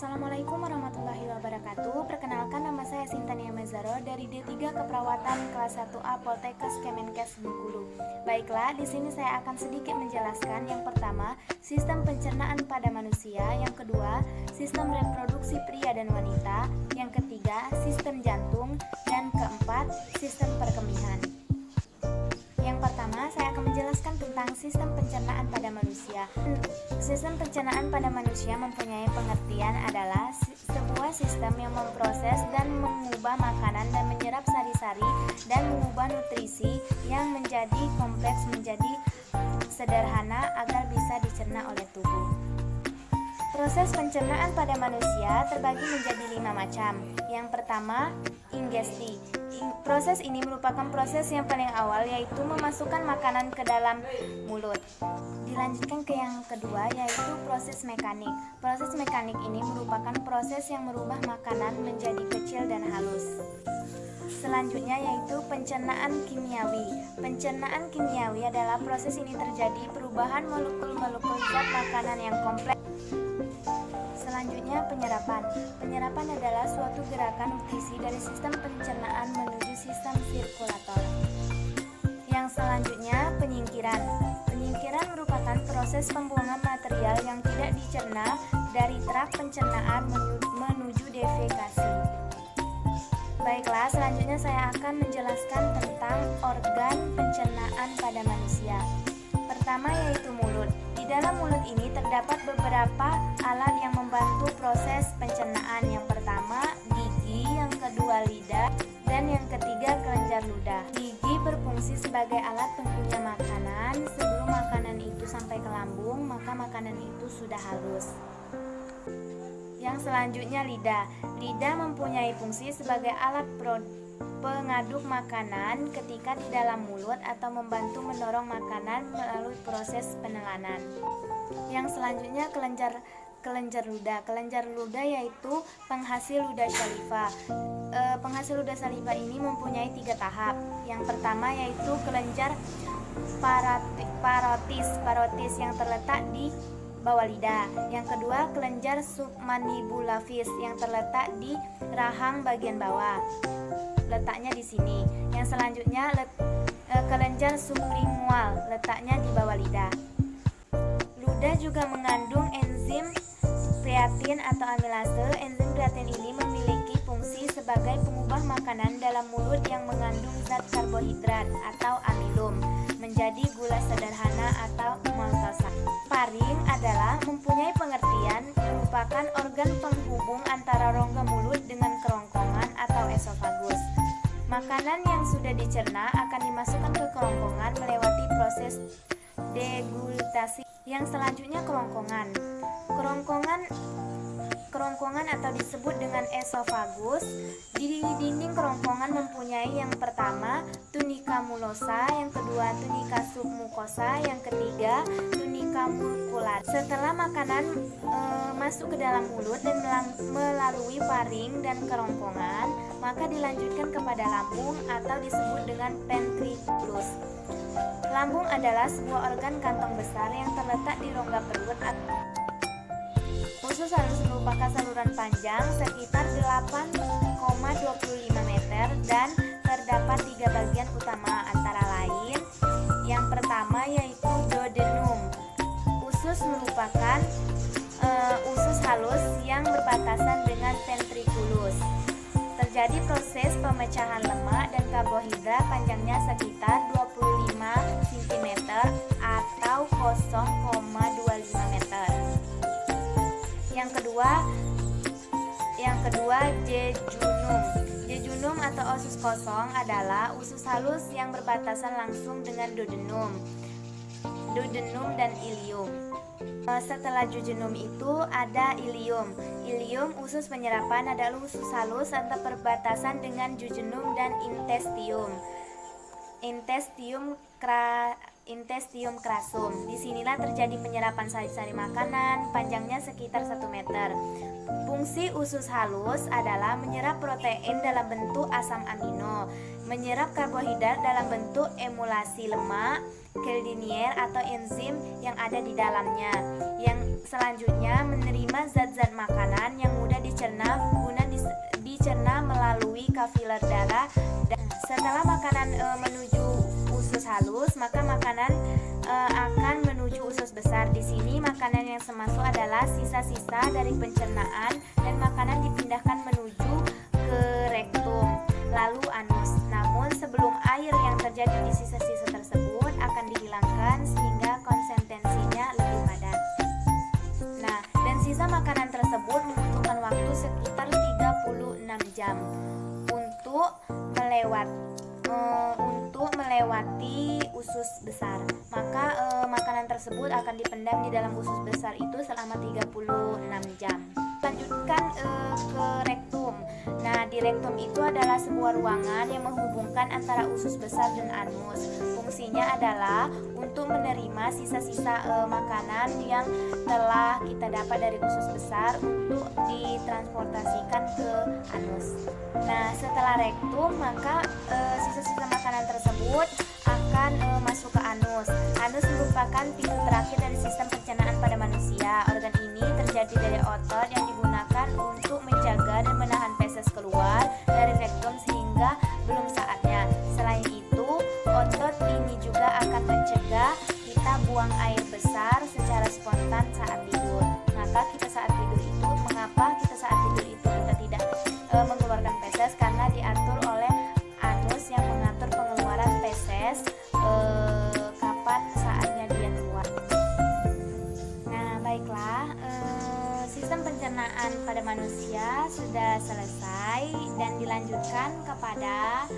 Assalamualaikum warahmatullahi wabarakatuh. Perkenalkan, nama saya Sintania Mazaro dari D3 Keperawatan kelas 1A Poltekkes Kemenkes Bengkulu. Baiklah, di sini saya akan sedikit menjelaskan. Yang pertama, sistem pencernaan pada manusia. Yang kedua, sistem reproduksi pria dan wanita. Yang ketiga, sistem jantung. Dan keempat, sistem perkemihan. Yang pertama, saya akan menjelaskan tentang sistem pencernaan pada manusia. Sistem pencernaan pada manusia mempunyai pengertian adalah sebuah sistem yang memproses dan mengubah makanan dan menyerap sari-sari dan mengubah nutrisi yang menjadi kompleks menjadi sederhana agar bisa dicerna oleh tubuh. Proses pencernaan pada manusia terbagi menjadi 5 macam. Yang pertama, ingesti. Proses ini merupakan proses yang paling awal, yaitu memasukkan makanan ke dalam mulut. Dilanjutkan ke yang kedua, yaitu proses mekanik. Proses mekanik ini merupakan proses yang merubah makanan menjadi kecil dan halus. Selanjutnya yaitu pencernaan kimiawi. Pencernaan kimiawi adalah proses ini terjadi perubahan molekul-molekul zat makanan yang kompleks. Selanjutnya penyerapan. Penyerapan adalah suatu gerakan nutrisi dari sistem pencernaan menuju sistem sirkulator. Yang selanjutnya penyingkiran. Penyingkiran merupakan proses pembuangan material yang tidak dicerna dari trak pencernaan menuju defekasi. Baiklah, selanjutnya saya akan menjelaskan tentang organ pencernaan pada manusia. Pertama yaitu mulut. Di dalam mulut ini terdapat beberapa alat yang membantu proses pencernaan. Yang pertama gigi, yang kedua lidah, dan yang ketiga kelenjar ludah. Gigi berfungsi sebagai alat pengunyah makanan. Sebelum makanan itu sampai ke lambung, maka makanan itu sudah halus. Yang selanjutnya lidah. Lidah mempunyai fungsi sebagai alat pengaduk makanan ketika di dalam mulut atau membantu mendorong makanan melalui proses peneganan. Yang selanjutnya kelenjar ludah. Kelenjar ludah yaitu penghasil ludah saliva. Penghasil ludah saliva ini mempunyai 3 tahap. Yang pertama yaitu kelenjar parotis yang terletak di bawah lidah. Yang kedua kelenjar submandibulovis yang terletak di rahang bagian bawah. Letaknya di sini. Yang selanjutnya kelenjar sublingual, letaknya di bawah lidah. Ludah juga mengandung enzim kreatin atau amilase. Enzim kreatin ini memiliki fungsi sebagai pengubah makanan dalam mulut yang mengandung zat karbohidrat atau amilum menjadi gula sederhana atau maltosa. Paring adalah mempunyai pengertian merupakan organ penghubung antara rongga mulut dengan kerongkongan atau esofagus. Makanan yang sudah dicerna akan dimasukkan ke kerongkongan melewati proses degustasi. Yang selanjutnya kerongkongan. Kerongkongan atau disebut dengan esofagus. Di dinding kerongkongan mempunyai yang pertama tunika mulosa, yang kedua tunika submukosa, yang ketiga tunika muscular. Setelah makanan masuk ke dalam mulut dan melalui paring dan kerongkongan, maka dilanjutkan kepada lambung atau disebut dengan ventriculus. Lambung adalah sebuah organ kantong besar yang terletak di rongga perut. Usus halus merupakan saluran panjang sekitar 8,25 meter dan terdapat 3 bagian utama antara lain. Yang pertama yaitu duodenum. Usus merupakan usus halus yang berbatasan dengan ventriculus. Terjadi proses pemecahan lemak dan karbohidrat panjangnya sekitar 25 cm atau 0,25 meter. Yang kedua jejunum. Jejunum atau usus kosong adalah usus halus yang berbatasan langsung dengan duodenum dan ilium. Setelah jejunum itu ada ilium. Ilium, usus penyerapan, adalah usus halus atau perbatasan dengan jejunum dan intestium. intestinium crassum. Disinilah terjadi penyerapan sari-sari makanan, panjangnya sekitar 1 meter. Fungsi usus halus adalah menyerap protein dalam bentuk asam amino, menyerap karbohidrat dalam bentuk emulasi lemak, Caldinier atau enzim yang ada di dalamnya. Yang selanjutnya menerima zat-zat makanan yang mudah dicerna guna dicerna melalui kapiler darah. Setelah makanan menuju usus halus, maka makanan akan menuju usus besar. Di sini makanan yang semasuk adalah sisa-sisa dari pencernaan dan makanan dipindahkan menuju ke rektum, lalu anus. Namun sebelum air yang terjadi di sisa-sisa tersebut akan dihilangkan sehingga konsistensinya lebih padat. Nah, dan sisa makanan tersebut membutuhkan waktu sekitar 36 jam untuk melewati usus besar. Maka makanan tersebut akan dipendam di dalam usus besar itu selama 36 jam. Lanjutkan ke rektum. Nah, di rektum itu adalah sebuah ruangan yang menghubungkan antara usus besar dan anus. Fungsinya adalah untuk menerima sisa-sisa makanan yang telah kita dapat dari usus besar untuk ditransportasikan ke anus. Nah, setelah rektum, maka sisa-sisa makanan tersebut akan masuk ke anus. Anus merupakan pintu terakhir dari sistem pencernaan pada manusia. Organ ini terjadi dari otot yang digunakan untuk menjaga dan menahan feses keluar dari rektum sehingga belum saatnya. Selain itu, otot ini juga akan mencegah kita buang air besar secara spontan saat tidur. Maka mengapa kita saat tidur itu kita tidak mengeluarkan feses? Karena diatur oleh anus yang mengatur pengeluaran feses kapan saatnya dia keluar. Nah, baiklah, sistem pencernaan pada manusia sudah selesai dan dilanjutkan kepada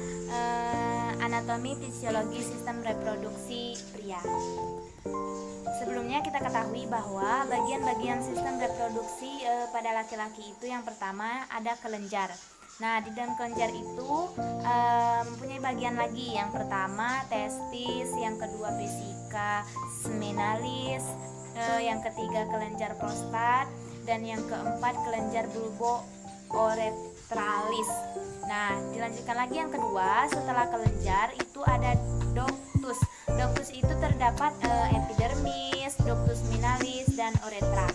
anatomi fisiologi sistem reproduksi pria. Sebelumnya kita ketahui bahwa bagian-bagian sistem reproduksi pada laki-laki itu yang pertama ada kelenjar. Nah, di dalam kelenjar itu mempunyai bagian lagi. Yang pertama testis, yang kedua vesika seminalis, yang ketiga kelenjar prostat, dan yang keempat kelenjar bulbo-urethralis. Nah, dilanjutkan lagi yang kedua, setelah kelenjar itu ada ductus. Ductus itu terdapat epidermis, ductus minalis, dan uretra.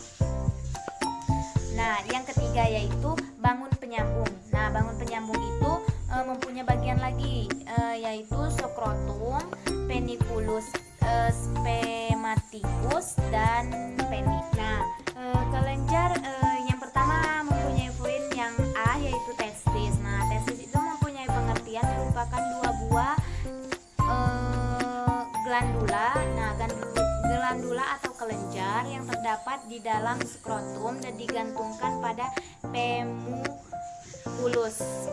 Nah, yang ketiga yaitu bangun penyambung. Nah, bangun penyambung itu mempunyai bagian lagi, yaitu skrotum, peniculus, spermaticus, dan penis. Nah, kelenjar yang pertama mempunyai fluid yang A, yaitu testis. Nah, testis itu mempunyai pengertian merupakan dua buah glandula. Nah, glandula atau kelenjar yang terdapat di dalam skrotum dan digantungkan pada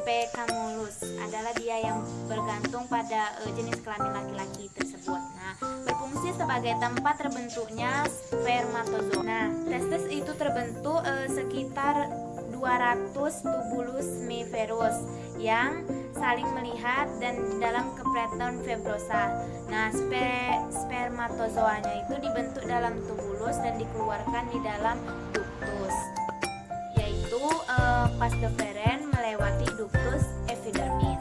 pecamulus adalah dia yang bergantung pada jenis kelamin laki-laki tersebut. Nah, berfungsi sebagai tempat terbentuknya spermatozoa. Nah, testis itu terbentuk sekitar 200 tubulus seminiferus yang saling melihat dan dalam kepreton fibrosa. Nah, spermatozoanya itu dibentuk dalam tubulus dan dikeluarkan di dalam ductus, yaitu pas deferen melewati ductus epidermis.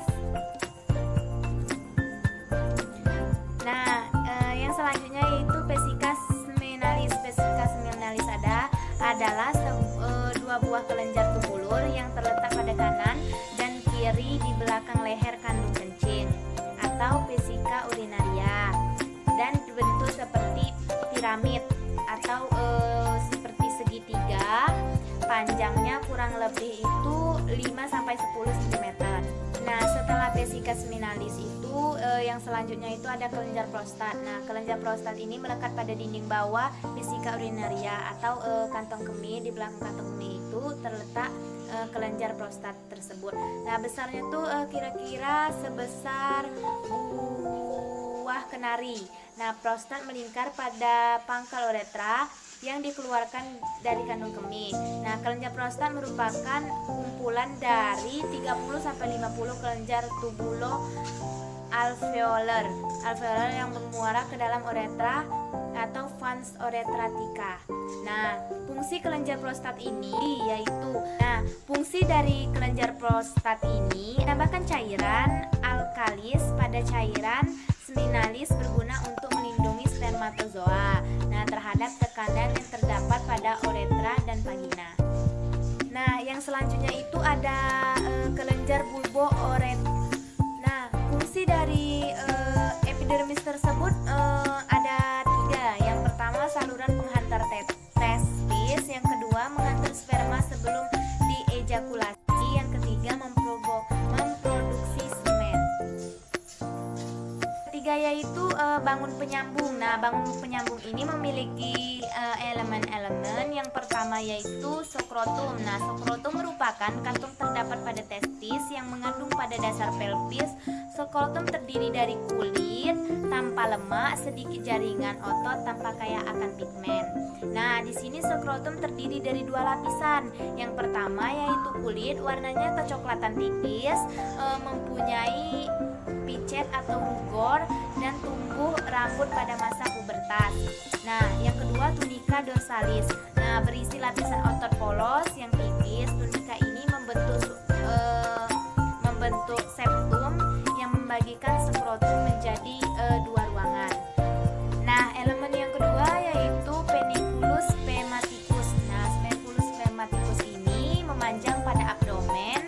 Nah, yang selanjutnya yaitu vesika seminalis. Vesika seminalis adalah dua buah kelenjar tubulur yang terletak pada kanan dan kiri di belakang leher kandung kencing atau vesika urinaria, dan dibentuk seperti piramid atau seperti segitiga. Panjangnya kurang lebih itu 5-10 cm. Nah, setelah vesika seminalis itu yang selanjutnya itu ada kelenjar prostat. Nah, kelenjar prostat ini melekat pada dinding bawah vesika urinaria atau kantong kemih. Di belakang kantong kemih itu terletak kelenjar prostat tersebut. Nah, besarnya tuh kira-kira sebesar buah kenari. Nah, prostat melingkar pada pangkal uretra yang dikeluarkan dari kandung kemih. Nah, kelenjar prostat merupakan kumpulan dari 30-50 kelenjar tubulo alveolar. Alveolar yang bermuara ke dalam uretra atau vas uretratica. Nah, fungsi kelenjar prostat ini yaitu fungsi dari kelenjar prostat ini menambahkan cairan alkalis pada cairan seminalis berguna untuk melindungi spermatozoa terhadap tekanan yang terdapat pada uretra dan vagina. Nah, yang selanjutnya itu ada kelenjar bulbo-uretra. Nah, fungsi dari epidermis tersebut ada 3. Yang pertama, saluran penghantar testis. Yang kedua, menghantar sperma sebelum diejakulasi. Yang ketiga, memproduksi semen. Ketiga yaitu bangun penyambung. Nah, bangun penyambung ini memiliki elemen-elemen. Yang pertama yaitu skrotum. Nah, skrotum merupakan kantung terdapat pada testis yang mengandung pada dasar pelvis. Skrotum terdiri dari kulit tanpa lemak, sedikit jaringan otot tanpa kaya akan pigmen. Nah, di sini skrotum terdiri dari 2 lapisan. Yang pertama yaitu kulit, warnanya kecoklatan tipis, mempunyai picet atau rugor dan tumbuh rambut pada masa pubertas. Nah, yang kedua tunika dorsalis. Nah, berisi lapisan otot polos yang tipis. Tunika ini membentuk septum yang membagikan skrotum menjadi 2 ruangan. Nah, elemen yang kedua yaitu peniculus spermaticus. Nah, peniculus spermaticus ini memanjang pada abdomen,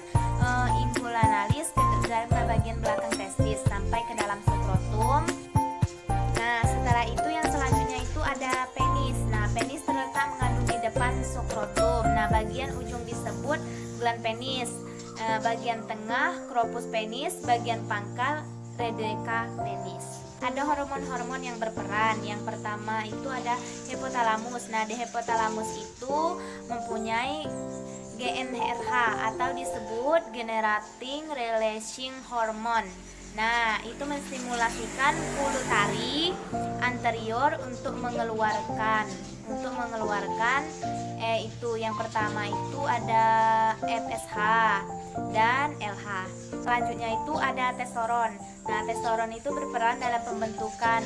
inguinalalis dari bagian belakang testis sampai ke dalam skrotum. Nah, setelah itu yang selanjutnya itu ada penis. Nah, penis terletak mengandung di depan skrotum. Nah, bagian ujung disebut gland penis, bagian tengah corpus penis, bagian pangkal redeca penis. Ada hormon-hormon yang berperan. Yang pertama itu ada hipotalamus. Nah, di hipotalamus itu mempunyai GnRH atau disebut generating releasing hormone. Nah, itu menstimulasikan pituitari anterior untuk mengeluarkan itu yang pertama itu ada FSH dan LH. Selanjutnya itu ada testosteron. Nah, testosteron itu berperan dalam pembentukan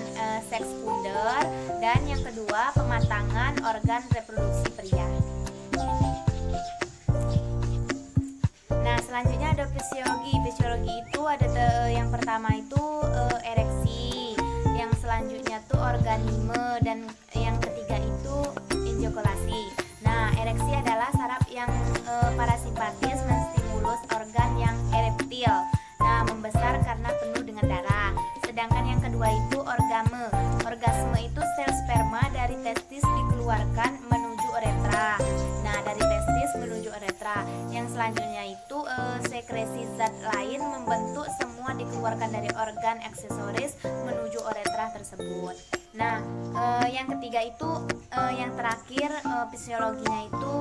seks bundar, dan yang kedua pematangan organ reproduksi pria. Nah, selanjutnya ada fisiologi. Fisiologi itu ada yang pertama itu ereksi, yang selanjutnya tuh organisme, dan yang ketiga itu ejakulasi. Nah, ereksi adalah saraf yang parasimpatis menstimulus organ yang ereptil. Nah, membesar karena penuh dengan darah. Sedangkan yang kedua itu orgasme. Orgasme itu sel sperma dari testis dikeluarkan menuju uretra. Nah, dari testis menuju uretra. Yang selanjutnya itu sekresi zat lain membentuk semua dikeluarkan dari organ aksesoris menuju uretra tersebut. Nah, yang ketiga itu yang terakhir fisiologinya itu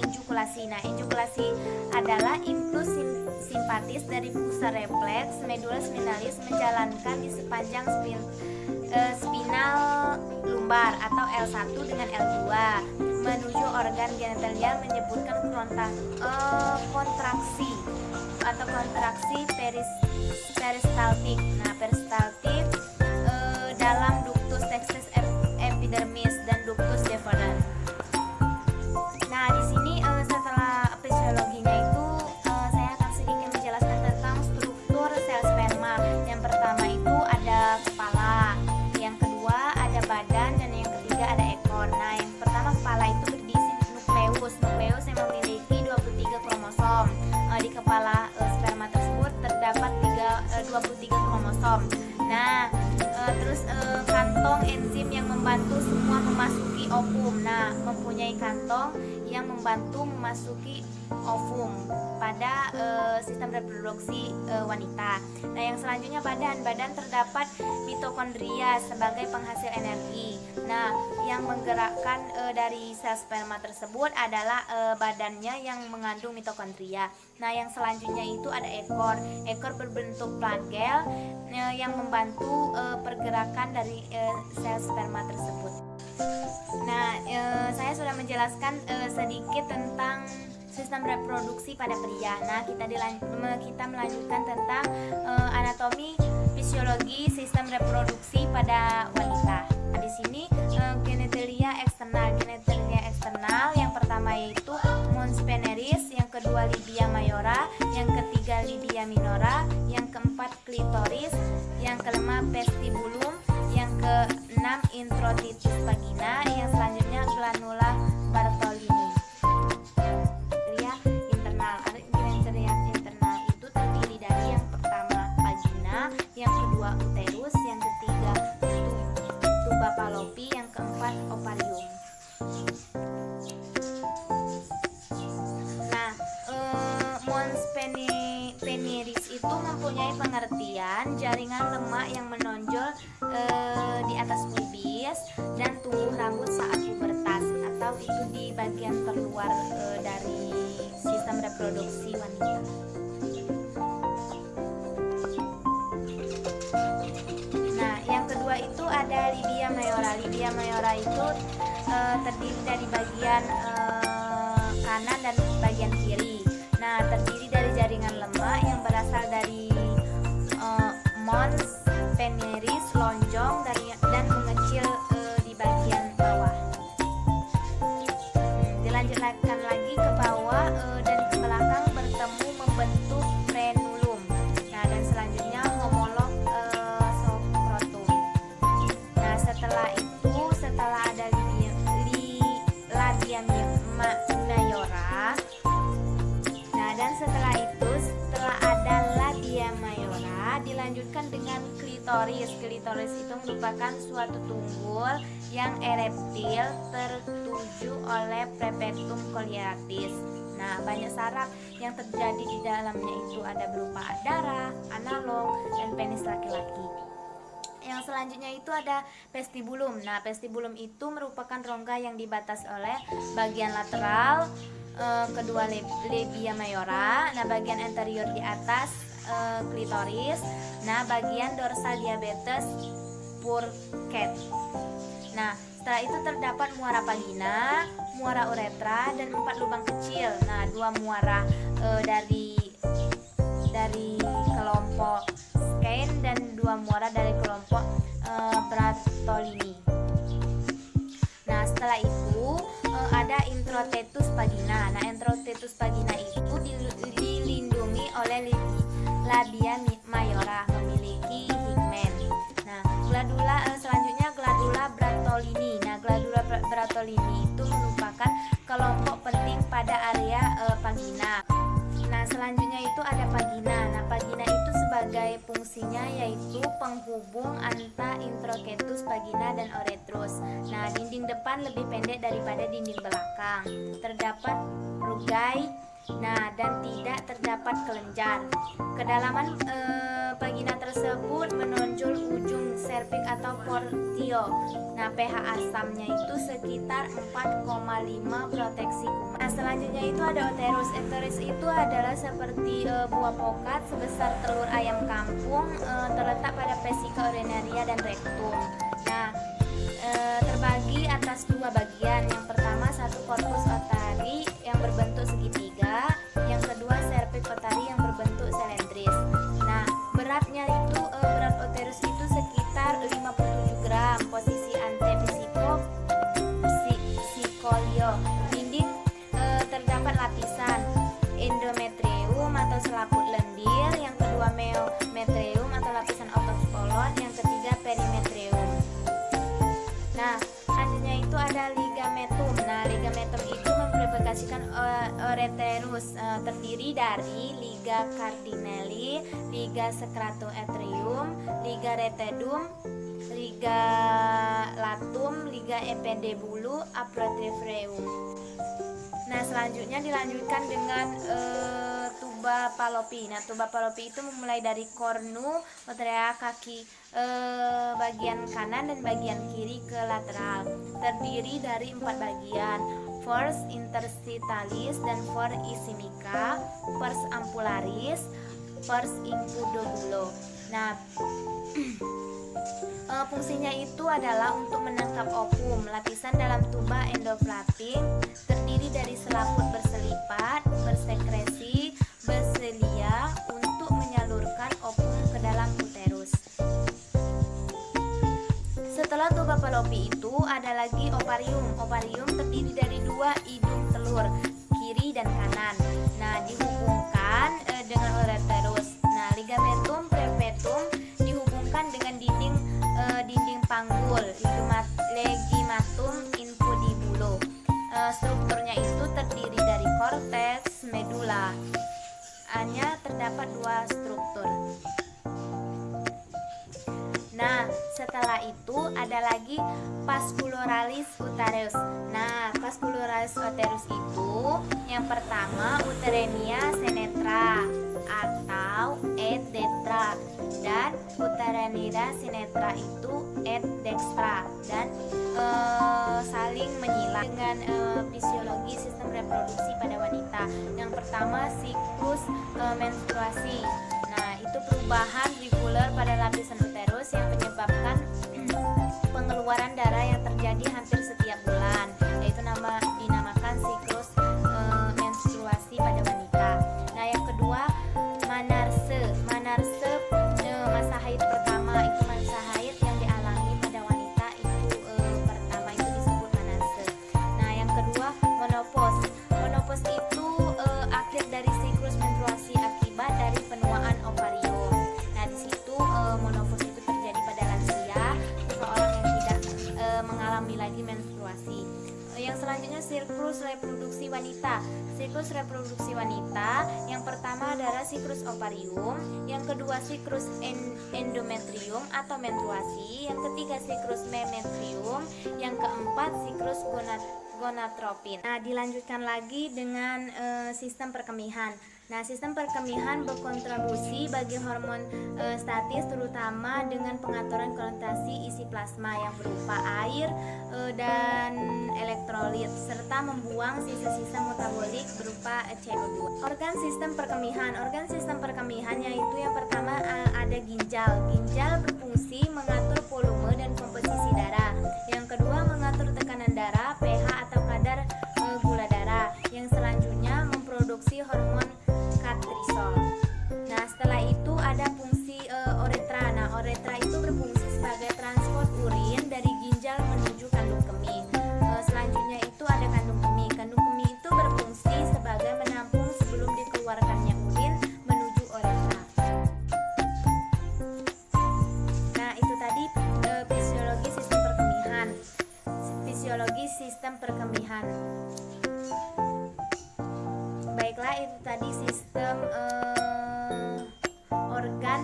ejakulasi. Nah, ejakulasi adalah impuls simpatis dari pusat refleks medula spinalis menjalankan di sepanjang spinal lumbar atau L1 dengan L2 menuju organ genitalia, menyebutkan kontraksi atau kontraksi peristaltik. Nah, peristaltik dalam ductus textus epidermis dan ductus deferens. Nah, di sini setelah fisiologinya itu saya akan sedikit menjelaskan tentang struktur sel sperma. Yang pertama itu ada kepala, yang kedua ada badan, dan yang ketiga ada ekor. Nah, yang pertama kepala itu berisi nukleus. Nukleus yang memiliki 23 kromosom. Di kepala sperma tersebut terdapat 23 kromosom. Nah, terus kantong enzim yang membantu semua memasuki ovum. Nah, mempunyai kantong yang membantu memasuki ovum pada sistem reproduksi wanita. Nah, yang selanjutnya badan terdapat mitokondria sebagai penghasil energi. Nah, yang menggerakkan dari sel sperma tersebut adalah badannya yang mengandung mitokondria. Nah, yang selanjutnya itu ada ekor. Ekor berbentuk flagel yang membantu pergerakan dari sel sperma tersebut. Nah, saya sudah menjelaskan sedikit tentang sistem reproduksi pada pria. Nah, kita melanjutkan tentang anatomi fisiologi sistem reproduksi pada wanita. Nah, di sini genitalia eksternal. Genitalia eksternal yang pertama yaitu mons veneris, yang kedua labia majora, yang ketiga labia minora, yang keempat klitoris, yang kelima vestibulum, yang keenam introtitus vagina, yang selanjutnya glanula Bartolini. Genitalia internal. Genitalia internal itu terdiri dari yang pertama vagina, yang kedua uterus, yang ketiga tuba fallopi, yang keempat ovarium. Nah, mons veneris itu mempunyai pengertian jaringan lemak yang menonjol di atas pubis dan tumbuh rambut saat pubertas, atau itu di bagian terluar dari sistem reproduksi wanita. Nah, yang kedua itu ada labia majora. Labia majora itu terdiri dari bagian kanan dan bagian kiri. Nah, terdiri dari jaringan lemak yang berasal dari mons veneris lonjong dan mengecil di bagian bawah. Dilanjutkan lagi ke bawah dan ke belakang bertemu membentuk frenulum. Nah, dan selanjutnya homolog skrotum. Nah, setelah ada labia majora. Nah, dan setelah ada labia majora dilanjutkan dengan klitoris. Klitoris itu merupakan suatu tunggul yang ereptil tertuju oleh prepetum coliatis. Nah, banyak saraf yang terjadi di dalamnya itu ada berupa darah, analog, dan penis laki-laki. Yang selanjutnya itu ada vestibulum. Nah, vestibulum itu merupakan rongga yang dibatas oleh bagian lateral kedua labia majora. Nah, bagian anterior di atas klitoris. Nah, bagian dorsal diabetes purcat. Nah, setelah itu terdapat muara vagina, muara uretra, dan 4 lubang kecil. Nah, 2 muara dari kelompok Skene dan 2 muara dari kelompok Bartolini. Nah, setelah itu ada introtetus vagina. Nah, introtetus vagina itu dilindungi oleh labia majora, memiliki higmen. Nah, selanjutnya gladula Bartolini. Nah, gladula Bartolini itu merupakan kelompok penting pada area vagina. Nah, selanjutnya itu ada vagina. Nah, vagina itu sebagai fungsinya yaitu penghubung antara introketus vagina dan uretrus. Nah, dinding depan lebih pendek daripada dinding belakang. Terdapat rugai, nah, dan tidak terdapat kelenjar. Kedalaman vagina tersebut menonjol ujung serviks atau portio. Nah, pH asamnya itu sekitar 4,5 proteksi kuman. Nah, selanjutnya itu ada uterus. Uterus itu adalah seperti buah pokat sebesar telur ayam kampung, terletak pada vesika urinaria dan rektum. Nah, terbagi atas 2 bagian. Yang pertama satu korpus otari yang berbentuk segitiga, yang kedua serviks otari yang berbentuk selendris. Nah, berat uterus itu sekitar 57 gram. Posisi antepsikolio. Dinding terdapat lapisan endometrium atau selaput lendir, yang kedua meometrium atau lapisan otospolon, yang ketiga perimetrium. Nah, selanjutnya itu ada ligamentum. Nah, ligamentum itu memrepresentasikan ureterus, terdiri dari liga cardinelli, liga secretoatrium, liga retedum, liga latum, liga epidebulu, aprotrefreum. Nah, selanjutnya dilanjutkan dengan tuba fallopi. Nah, tuba fallopi itu memulai dari kornu, utera kaki bagian kanan dan bagian kiri ke lateral. Terdiri dari 4 bagian, pars interstitialis dan pars ischemica, pars ampularis, pars infundobulo. Nah, Fungsinya itu adalah untuk menangkap opum. Lapisan dalam tuba endoflapping terdiri dari selaput berselipat, bersekresi, berselia untuk menyalurkan opum ke dalam uterus. Setelah tuba Fallopi itu ada lagi ovarium. Ovarium terdiri dari dua hidung telur, kiri dan kanan. Nah, dihubungkan dengan ureterus. Nah, ligamentum prevetum dihubungkan dengan dinding panggul, legimatum infundibulo. Strukturnya itu terdiri dari korteks, medula. Hanya terdapat dua struktur. Nah, setelah itu ada lagi vascularis uterus. Nah, vascularis uterus itu yang pertama uterenia senetra atau et dextra, dan uterenia sinetra itu et dextra, dan saling menyilang dengan fisiologi sistem reproduksi pada wanita. Yang pertama siklus menstruasi. Nah, itu perubahan reguler pada lapisan uterus yang menyebabkan pengeluaran darah yang terjadi hampir setiap bulan, yaitu dinamakan siklus menstruasi pada wanita. Nah, yang kedua menarse. Masa haid pertama itu masa haid yang dialami pada wanita itu pertama itu disebut menarse. Nah, yang kedua menopause. Menopause itu akhir dari siklus menstruasi akibat dari penuaan ovarium. Nah, di situ menopause itu terjadi pada lansia, seseorang yang tidak mengalami lagi menstruasi. Yang selanjutnya siklus reproduksi wanita. Siklus reproduksi wanita yang pertama adalah siklus ovarium, yang kedua siklus endometrium atau menstruasi, yang ketiga siklus memetrium, yang keempat siklus gonadotropin. Nah, dilanjutkan lagi dengan sistem perkemihan. Nah, sistem perkemihan berkontribusi bagi hormon statis, terutama dengan pengaturan konsentrasi isi plasma yang berupa air dan elektrolit, serta membuang sisa-sisa metabolik berupa CO2. Organ sistem perkemihan yaitu yang pertama ada ginjal. Ginjal berfungsi mengatur volume dan komposisi darah. Yang kedua mengatur tekanan darah, pH atau kadar gula darah. Yang selanjutnya memproduksi hormon kortisol. Nah, setelah itu ada fungsi uretra. Nah, uretra itu berfungsi sebagai transport urin dari ginjal menuju kandung kemih. Selanjutnya itu ada kandung kemih. Kandung kemih itu berfungsi sebagai menampung sebelum dikeluarkannya urin menuju uretra. Nah, itu tadi fisiologi sistem perkemihan. Baiklah, itu tadi sistem organ.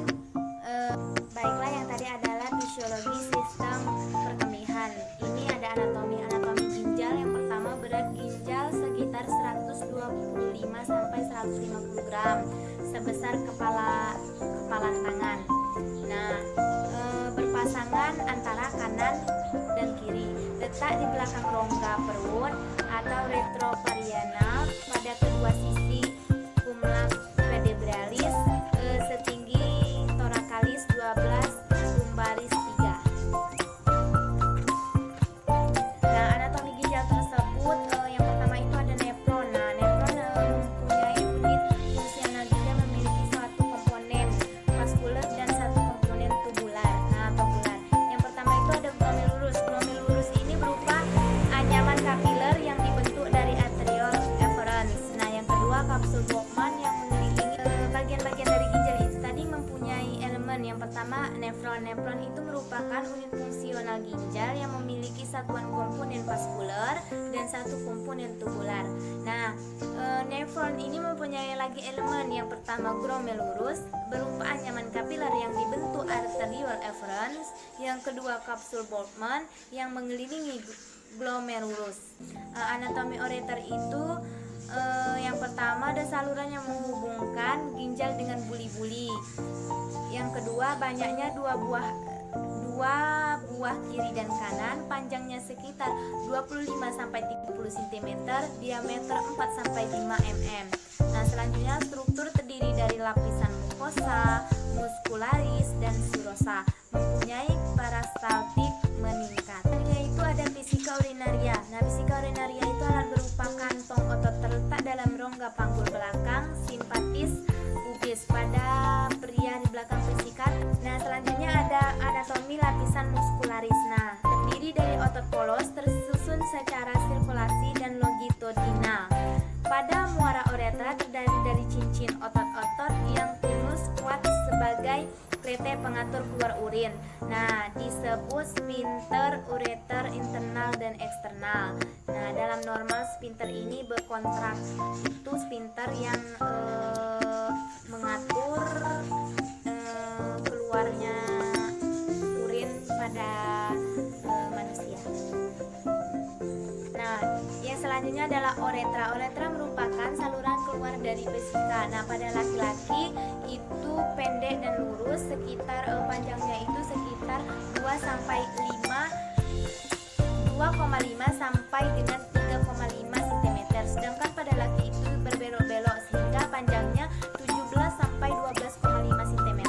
Baiklah, yang tadi adalah fisiologi sistem perkemihan. Ini ada anatomi ginjal. Yang pertama, berat ginjal sekitar 125 sampai 150 gram, sebesar kepala tangan. Nah, berpasangan antara kanan dan kiri, letak di belakang rongga perut atau retroparianal pada kedua sisi kumlak vertebralis, setinggi thoracalis 12, lumbaris 3. Nah, anatomi ginjal tersebut yang pertama itu ada nefron. Nah, nefron mempunyai unit fungsional ginjal, memiliki satu komponen vaskuler dan satu komponen tubular. Nah, tubular. Yang pertama itu ada glomerulus. Glomerulus ini berupa anyaman kapiler yang dibentuk dari arteriole efferents. Nah, yang kedua kapsul Bowman yang mengelilingi bagian-bagian dari ginjal itu tadi mempunyai elemen. Yang pertama nefron. Nefron itu merupakan unit fungsional ginjal yang memiliki satuan komponen vaskuler dan satu komponen tubular. Nah, nefron ini mempunyai lagi elemen. Yang pertama glomerulus berupa anyaman kapiler yang dibentuk arteriole efferents. Yang kedua kapsul Bowman yang mengelilingi glomerulus. Anatomi ureter itu yang pertama ada saluran yang menghubungkan ginjal dengan buli-buli. Yang kedua banyaknya dua buah kiri dan kanan, panjangnya sekitar 25 sampai 30 cm, diameter 4 sampai 5 mm. Nah, selanjutnya struktur terdiri dari lapisan mukosa, muskularis dan serosa. mempunyai peristaltik meningkat. Yaitu ada fisika urinaria. Nah, fisika urinaria itu alat berupa kantong otot terletak dalam rongga panggul belakang simpatis pubis pada pria di belakang pesikat. Nah, selanjutnya ada anatomi lapisan muskularis. Nah, terdiri dari otot polos tersusun secara sirkulasi dan longitudinal. Pada muara uretra terdiri dari cincin otot-otot yang tulus kuat sebagai klete pengatur keluar urin. Nah, disebut sphincter ureter internal dan eksternal. Nah, dalam normal sphincter ini berkontrak. Itu sphincter yang mengatur keluarnya urin pada manusia. Nah, yang selanjutnya adalah uretra. Uretra merupakan saluran keluar dari vesika. Nah, pada laki-laki itu pendek dan lurus, sekitar panjangnya itu sekitar 2,5 sampai dengan 3,5 cm. Sedangkan pada laki itu berbelok-belok sehingga panjangnya 17 sampai 12,5 cm.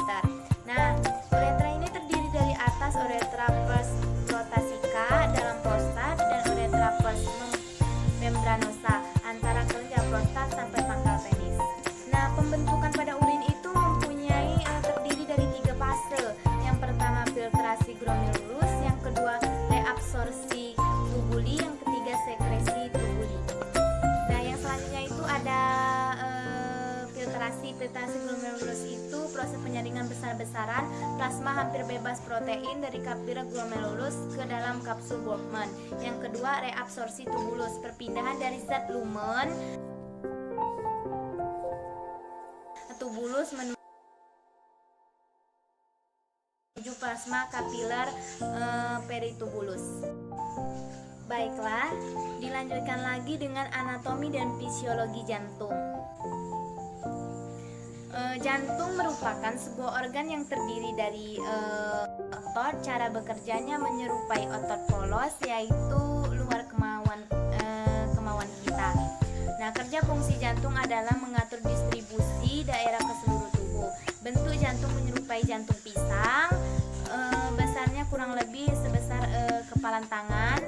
Nah, uretra ini terdiri dari atas uretra pars protasica dalam prostat dan uretra pars membranosa antara kelenjar prostat sampai pangkal penis. Nah, pembentukan pada urin itu mempunyai terdiri dari 3 fase. Yang pertama filtrasi glomerulus, yang kedua reabsorpsi tubuli, yang ketiga sekresi tubuli. Nah, yang selanjutnya itu ada filtrasi glomerulus itu proses penyaringan besar-besaran plasma hampir bebas protein dari kapil glomerulus ke dalam kapsul Bowman. Yang kedua reabsorpsi tubulus, perpindahan dari zat lumen tubulus menuju plasma kapiler peritubulus. Baiklah, dilanjutkan lagi dengan anatomi dan fisiologi jantung. Jantung merupakan sebuah organ yang terdiri dari otot. Cara bekerjanya menyerupai otot polos, yaitu luar kemauan kita. Nah, kerja fungsi jantung adalah mengatur distribusi daerah ke seluruh tubuh. Bentuk jantung menyerupai jantung pisang. Besarnya kurang lebih sebesar kepalan tangan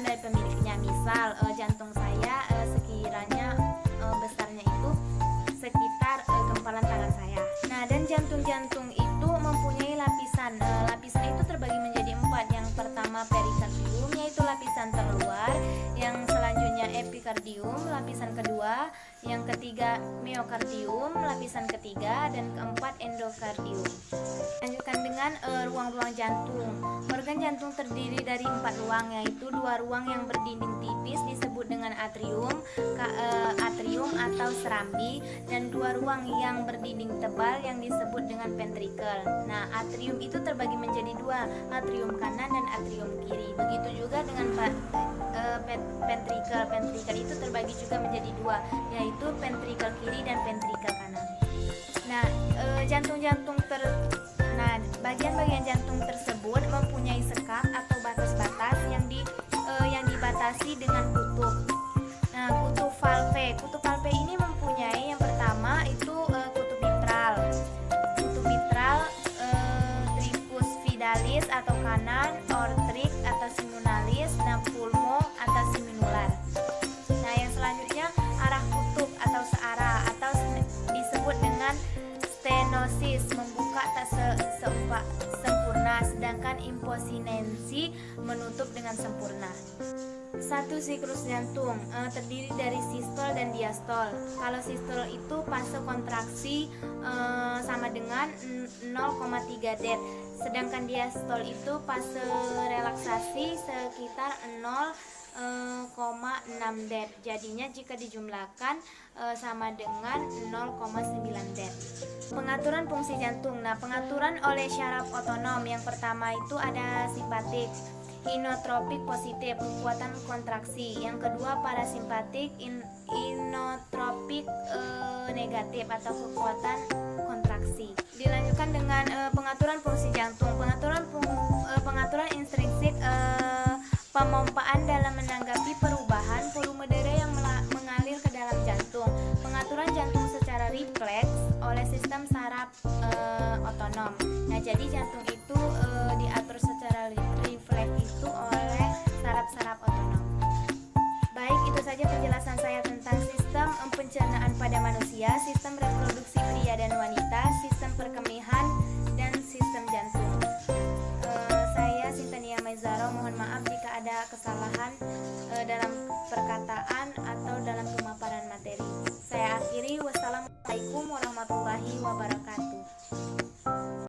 dari pemiliknya. Misal jantung saya sekiranya besarnya itu sekitar kempalan tangan saya. Nah, dan jantung-jantung itu mempunyai lapisan. Lapisan itu terbagi menjadi 4. Yang pertama perikardium, yaitu lapisan terluar. Yang selanjutnya epikardium, lapisan kedua. Yang ketiga miokardium, lapisan ketiga. Dan keempat endokardium. Lanjutkan dengan ruang-ruang jantung. Organ jantung terdiri dari 4 ruang, yaitu 2 ruang yang berdinding tipis disebut dengan atrium atau serambi, dan 2 ruang yang berdinding tebal yang disebut dengan ventricle. Nah, atrium itu terbagi menjadi 2, atrium kanan dan atrium kiri. Begitu juga dengan ventricle. Ventricle itu terbagi juga menjadi 2, yaitu ventricle kiri dan ventricle kanan. Nah, bagian-bagian jantung tersebut mempunyai sekak atau batas-batas yang dibatasi dengan kutub. Nah, kutub valve. Kutub valve ini mempunyai yang pertama itu kutub mitral. Kutub mitral tricus vidalis atau kanan, ortrik atau simunalis, nah pulmo atau siminular. Nah, yang selanjutnya arah kutub atau searah atau disebut dengan stenosis, membuka tak sempurna, sedangkan imposinensi menutup dengan sempurna. Satu siklus jantung terdiri dari sistol dan diastol. Kalau sistol itu fase kontraksi sama dengan 0,3 det, sedangkan diastol itu fase relaksasi sekitar 0,6 det. Jadinya jika dijumlahkan sama dengan 0,9 det. Pengaturan fungsi jantung. Nah, pengaturan oleh syaraf otonom. Yang pertama itu ada simpatik, inotropik positif, kekuatan kontraksi. Yang kedua parasimpatik, inotropik negatif atau kekuatan kontraksi. Dilanjutkan dengan pengaturan fungsi jantung. Pengaturan intrinsik, pemompaan dalam menanggapi perubahan volume darah yang mengalir ke dalam jantung. Pengaturan jantung secara refleks oleh sistem saraf otonom. Nah, Jadi jantung